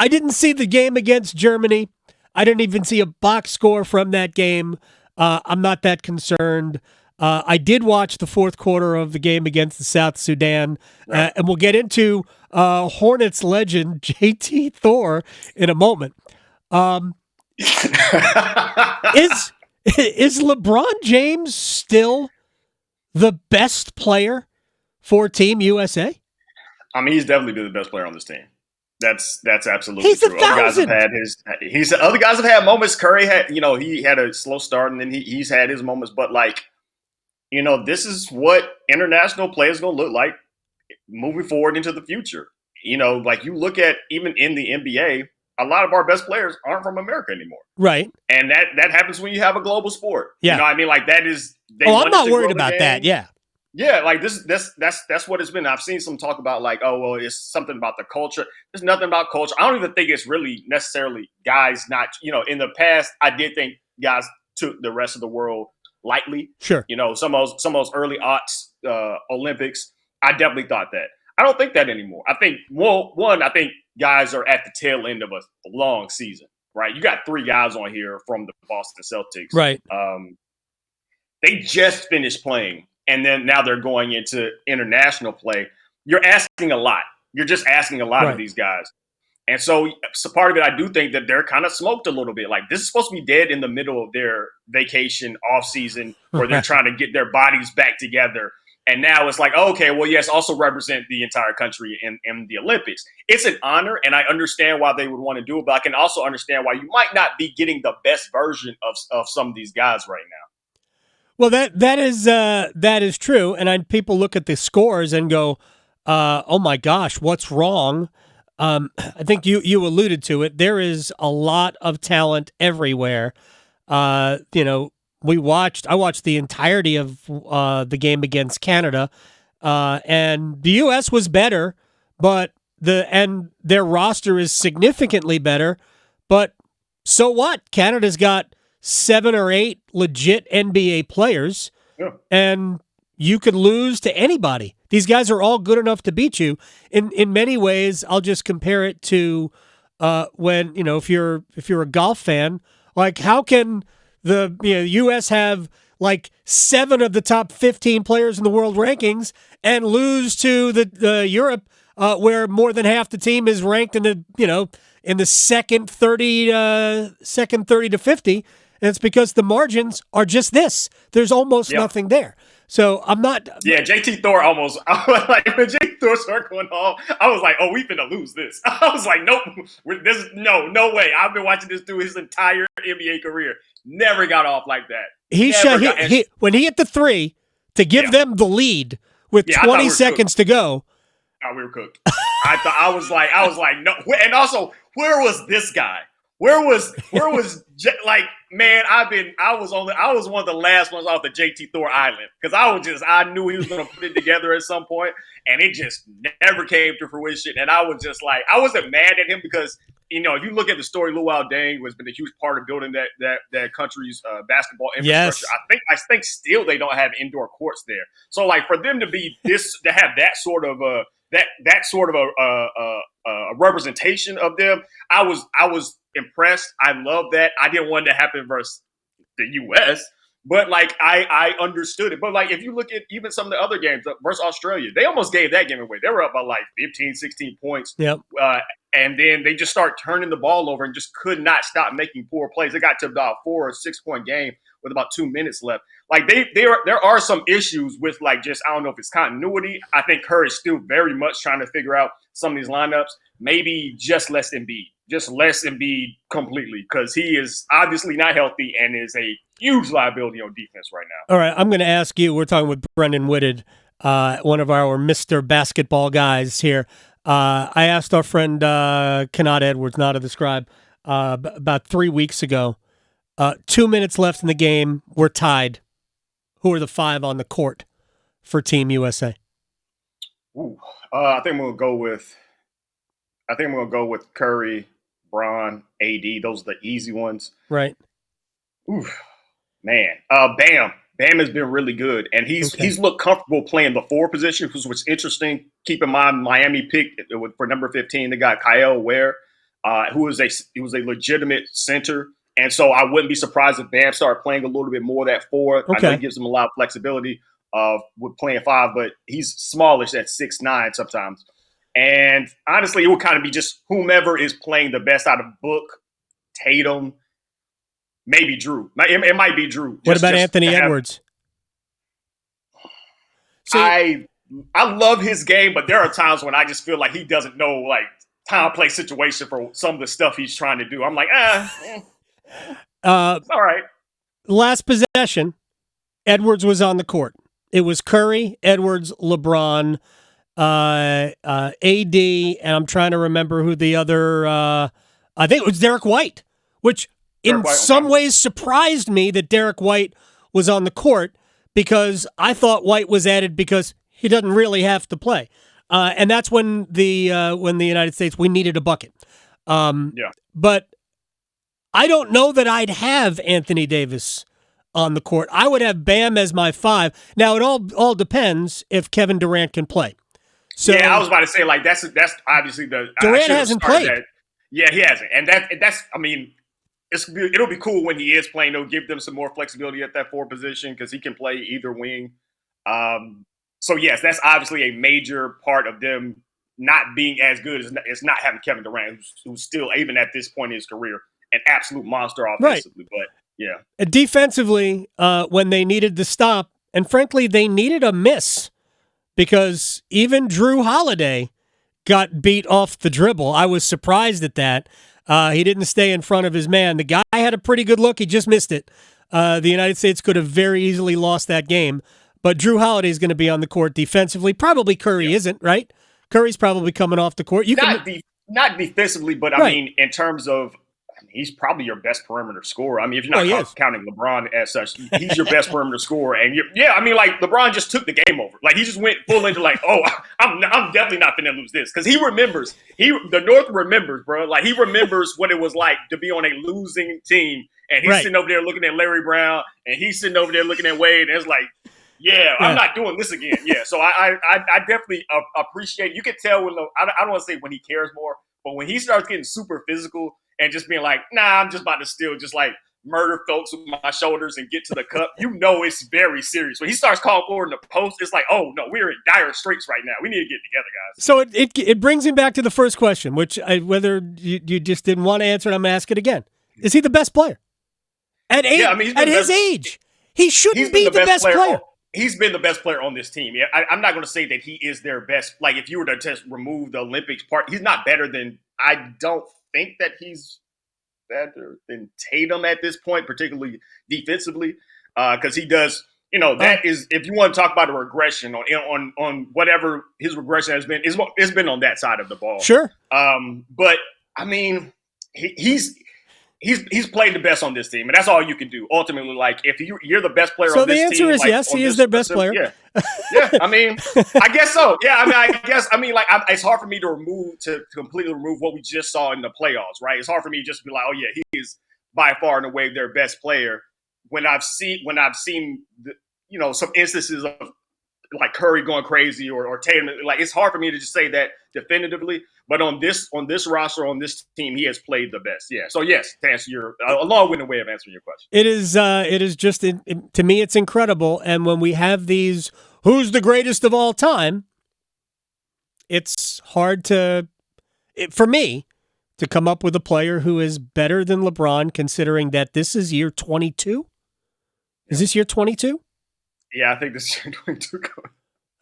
I didn't see the game against Germany. I didn't even see a box score from that game. I'm not that concerned. I did watch the fourth quarter of the game against the South Sudan, and we'll get into Hornets legend JT Thor in a moment. Is LeBron James still the best player for Team USA? I mean, he's definitely been the best player on this team. That's absolutely he's true. Other guys have had moments. Curry had, he had a slow start, and then he's had his moments. But this is what international players going to look like moving forward into the future. You look at even in the NBA, a lot of our best players aren't from America anymore. Right. And that happens when you have a global sport. Yeah. You know what I mean? That is. I'm not worried about that. Yeah. Yeah, that's what it's been. I've seen some talk about it's something about the culture. There's nothing about culture. I don't even think it's really necessarily guys not, in the past, I did think guys took the rest of the world lightly. Sure. Some of those early aughts Olympics, I definitely thought that. I don't think that anymore. I think, I think guys are at the tail end of a long season, right? You got 3 guys on here from the Boston Celtics. Right. They just finished playing. And then now they're going into international play. You're asking a lot. You're just asking a lot of these guys. And so part of it, I do think that they're kind of smoked a little bit. This is supposed to be dead in the middle of their vacation off season where they're trying to get their bodies back together. And now it's yes, also represent the entire country in the Olympics. It's an honor, and I understand why they would want to do it, but I can also understand why you might not be getting the best version of some of these guys right now. Well, that is true, and people look at the scores and go, "Oh my gosh, what's wrong?" I think you alluded to it. There is a lot of talent everywhere. I watched the entirety of the game against Canada, and the U.S. was better, but their roster is significantly better. But so what? Canada's got 7 or 8 legit NBA players, and you could lose to anybody. These guys are all good enough to beat you. In many ways, I'll just compare it to when if you're a golf fan, how can the U.S. have 7 of the top 15 players in the world rankings and lose to the Europe where more than half the team is ranked in the second 30 to 50. And it's because the margins are just this. There's almost nothing there. So I'm not. Yeah, JT Thor almost. I was when JT Thor started going off, I was like, "Oh, we finna lose this." I was like, "Nope, no way." I've been watching this through his entire NBA career. Never got off like that. When he hit the 3 to give them the lead with 20 seconds to go. Oh, we were cooked. I was like, no. And also, where was this guy? Where was man? I was one of the last ones off the JT Thor island because I knew he was going to put it together at some point, and it just never came to fruition. And I was just I wasn't mad at him because if you look at the story, Luol Deng has been a huge part of building that country's basketball infrastructure. Yes. I think still they don't have indoor courts there. So for them to be to have that sort of a representation of them, I was impressed. I love that. I didn't want it to happen versus the U.S., but I understood it. But if you look at even some of the other games versus Australia, they almost gave that game away. They were up by 15, 16 points. Yep. And then they just start turning the ball over and just could not stop making poor plays. They got to about 4 or 6 point game with about 2 minutes left. There are some issues with just, I don't know if it's continuity. I think Kerr is still very much trying to figure out some of these lineups. Maybe just less Embiid completely, because he is obviously not healthy and is a huge liability on defense right now. All right, I'm going to ask you. We're talking with Brenden Whitted, one of our Mr. Basketball guys here. I asked our friend Kennard Edwards, not to describe, about 3 weeks ago. 2 minutes left in the game. We're tied. Who are the 5 on the court for Team USA? Ooh, I think I'm gonna go with Curry, Bron, AD. Those are the easy ones. Right. Ooh, man. Bam has been really good, and he's looked comfortable playing the 4 position, which was interesting. Keep in mind, Miami picked for number 15. They got Kyle Ware. who was a legitimate center. And so I wouldn't be surprised if Bam started playing a little bit more of that 4. Okay. I know he gives him a lot of flexibility with playing 5, but he's smallish at 6'9" sometimes. And honestly, it would kind of be just whomever is playing the best out of Book, Tatum, maybe Drew. It might be Drew. What about Anthony Edwards? I love his game, but there are times when I just feel like he doesn't know like time play situation for some of the stuff he's trying to do. I'm like, it's all right. Last possession, Edwards was on the court. It was Curry, Edwards, LeBron, AD, and I'm trying to remember who the other. I think it was Derek White, which in some ways surprised me that Derek White was on the court because I thought White was added because he doesn't really have to play, and that's when the United States we needed a bucket. But I don't know that I'd have Anthony Davis on the court. I would have Bam as my 5. Now it all depends if Kevin Durant can play. So yeah, I was about to say like that's obviously the Durant hasn't played. Yeah, he hasn't, and that's I mean, it'll be cool when he is playing. It'll give them some more flexibility at that 4 position because he can play either wing. So yes, that's obviously a major part of them not being as good as not having Kevin Durant, who's still even at this point in his career an absolute monster offensively. Right. But yeah, defensively, when they needed the stop, and frankly, they needed a miss because even Drew Holiday got beat off the dribble. I was surprised at that. He didn't stay in front of his man. The guy had a pretty good look. He just missed it. The United States could have very easily lost that game. But Drew Holiday is going to be on the court defensively. Probably Curry isn't, right? Curry's probably coming off the court. Not defensively, but I mean, in terms of, he's probably your best perimeter scorer. I mean, if you're not counting LeBron as such, he's your best perimeter scorer. And I mean, like LeBron just took the game over. Like he just went full into like, oh, I'm definitely not finna lose this because he remembers. The North remembers, bro. Like he remembers what it was like to be on a losing team, and he's sitting over there looking at Larry Brown, and he's sitting over there looking at Wade, and it's like, I'm not doing this again. Yeah, so I definitely appreciate. You can tell when I don't want to say when he cares more, but when he starts getting super physical and just being like, nah, I'm just about to still just like murder folks with my shoulders and get to the cup. You know it's very serious. When he starts calling forward in the post, it's like, oh no, we're in dire straits right now. We need to get together, guys. So it brings me back to the first question, which whether you just didn't want to answer it, I'm asking again. Is he the best player? At his age, he shouldn't be the best player. He's been the best player on this team. I'm not going to say that he is their best. Like, if you were to just remove the Olympics part, he's not better than – I don't think that he's better than Tatum at this point, particularly defensively, because he does – that is – if you want to talk about a regression on whatever his regression has been, it's been on that side of the ball. Sure. But, I mean, he's played the best on this team, and that's all you can do. Ultimately, like if you're the best player on this team, so the answer is yes, he is their best player. Yeah. I mean, I guess so. Yeah, I mean, it's hard for me to completely remove what we just saw in the playoffs, right? It's hard for me to just be like, oh yeah, he is by far and away their best player. When I've seen some instances of like Curry going crazy or Tatum, like it's hard for me to just say that definitively. But on this roster, on this team, he has played the best. Yeah. So yes, to answer your a long-winded way of answering your question. It is just to me, it's incredible. And when we have these, who's the greatest of all time? It's hard for me to come up with a player who is better than LeBron, considering that this is year 22. Is this year 22? Yeah, I think this is year 22.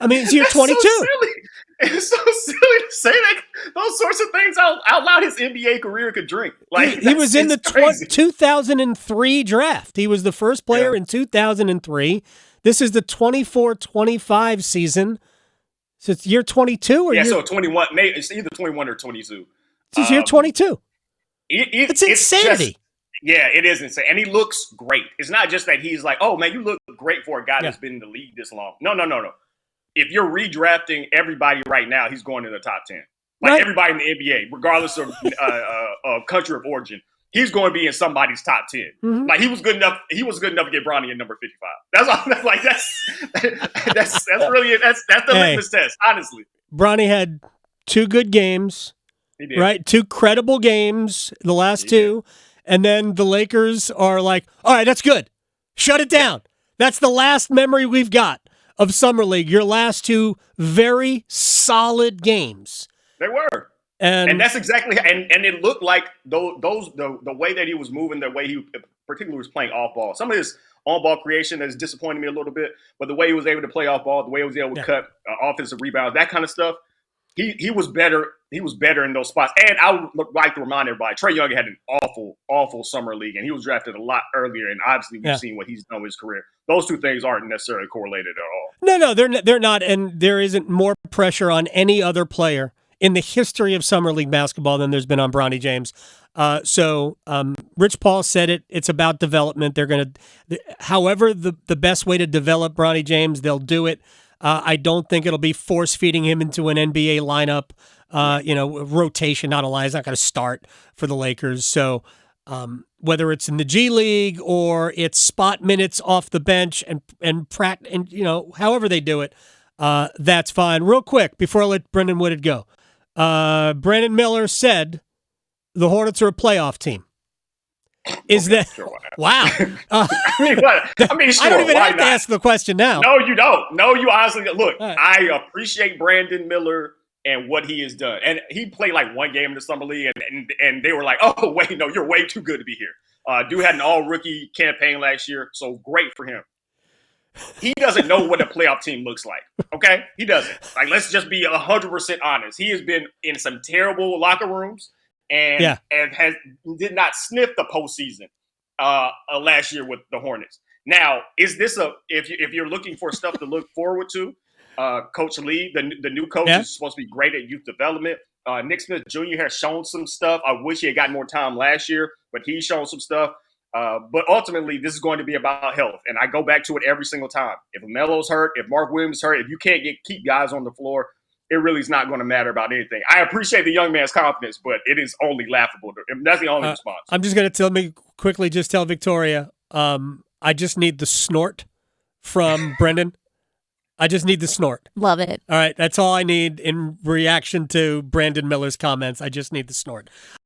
I mean, it's year 22. So silly. It's so silly to say that those sorts of things out loud. His NBA career could drink. Like he was in the 2003 draft. He was the first player in 2003. This is the 24-25 season. So it's year 22 or so 21. It's either 21 or 22. This is year 22. It's insanity. It is insane. And he looks great. It's not just that he's like, oh, man, you look great for a guy that's been in the league this long. No. If you're redrafting everybody right now, he's going in the top 10. Like everybody in the NBA, regardless of country of origin, he's going to be in somebody's top 10. Mm-hmm. Like he was good enough to get Bronny at number 55. That's all. Like that's really it. That's the litmus test, honestly. Bronny had 2 good games, He did. Right? 2 credible games, the last 2. And then the Lakers are like, all right, that's good. Shut it down. That's the last memory we've got of Summer League. Your last 2 very solid games. They were. And that's exactly, and it looked like the way that he was moving, the way he particularly was playing off ball. Some of his on ball creation has disappointed me a little bit, but the way he was able to play off ball, the way he was able to cut offensive rebounds, that kind of stuff, he was better. He was better in those spots. And I would like to remind everybody, Trae Young had an awful summer league, and he was drafted a lot earlier. And obviously, we've seen what he's done with his career. Those 2 things aren't necessarily correlated at all. No, they're not, and there isn't more pressure on any other player in the history of Summer League basketball than there's been on Bronny James. So Rich Paul said it. It's about development. They're going to, however, the best way to develop Bronny James, they'll do it. I don't think it'll be force feeding him into an NBA lineup. Rotation, not a line. He's not going to start for the Lakers. So whether it's in the G League or it's spot minutes off the bench and practice, and however they do it, that's fine. Real quick before I let Brenden Whitted go, Brandon Miller said the Hornets are a playoff team. Is that sure, wow? I mean, sure, I don't even have not? To ask the question now. No, you don't. No, you honestly look. Right. I appreciate Brandon Miller and what he has done, and he played like 1 game in the summer league, and they were like, "Oh, wait, no, you're way too good to be here." Dude had an all-rookie campaign last year, so great for him. He doesn't know what a playoff team looks like. Okay, he doesn't. Like, let's just be 100% honest. He has been in some terrible locker rooms. And did not sniff the postseason last year with the Hornets. Now, is this if you're looking for stuff to look forward to? Coach Lee, the new coach, is supposed to be great at youth development. Nick Smith Jr. has shown some stuff. I wish he had gotten more time last year, but he's shown some stuff. But ultimately, this is going to be about health, and I go back to it every single time. If Melo's hurt, if Mark Williams is hurt, if you can't keep guys on the floor, it really is not going to matter about anything. I appreciate the young man's confidence, but it is only laughable. That's the only response. I'm just going to tell Victoria, I just need the snort from Brenden. I just need the snort. Love it. All right, that's all I need in reaction to Brandon Miller's comments. I just need the snort.